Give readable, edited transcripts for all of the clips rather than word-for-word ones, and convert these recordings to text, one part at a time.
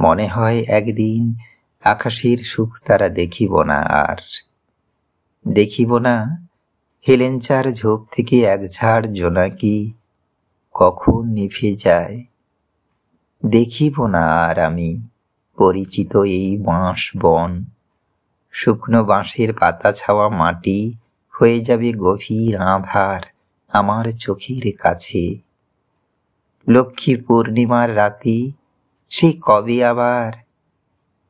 মনে হয় একদিন আকাশের সুখ তারা দেখিব না আর, দেখিব না হেলেঞ্চার ঝোপ থেকে এক ঝাড় জোনাকি কখন নিভে যায়। দেখিব না আর আমি পরিচিত এই বাঁশ বন, শুকনো বাঁশের পাতা ছাওয়া মাটি হয়ে যাবে গভীর আঁধার আমার চোখের কাছে। লক্ষ্মী পূর্ণিমার রাতে সে কবে আবার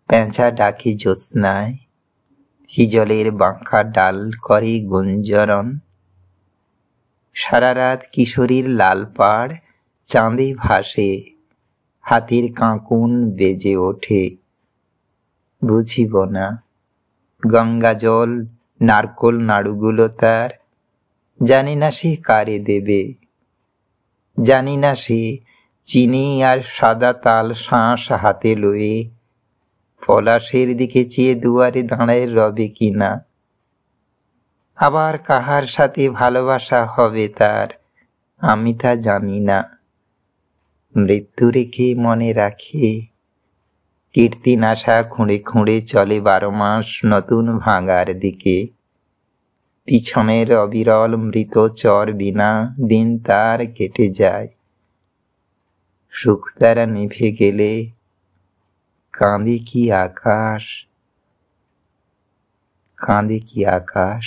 পেঁচা ডাকে জ্যোৎস্নায়, হিজলের বাঁকা ডাল করে গুঞ্জরণ। সারা রাত কিশোরীর লাল পাড় চাঁদে ভাসে, হাতের কাঁকুন বেজে ওঠে। বুঝিব না গঙ্গা জল নারকোল নাড়ুগুলো তার, জানি না সে কারে দেবে, জানি না সে চিনি আর সাদা তাল শাঁস হাতে লয়ে পলাশের দিকে চেয়ে দুয়ারে দাঁড়ায় রবে কিনা। আবার কাহার সাথে ভালোবাসা হবে তার, আমি তা জানি না। মৃত্যু রেখে মনে রাখে কীর্তিন আশা খুঁড়ে খুঁড়ে চলে 12 মাস নতুন ভাঙার দিকে। পিছনের অবিরল মৃত চর বিনা দিন তার কেটে যায়। সুখ তারা নিভে গেলে কাঁদে কি আকাশ, কাঁদে কি আকাশ।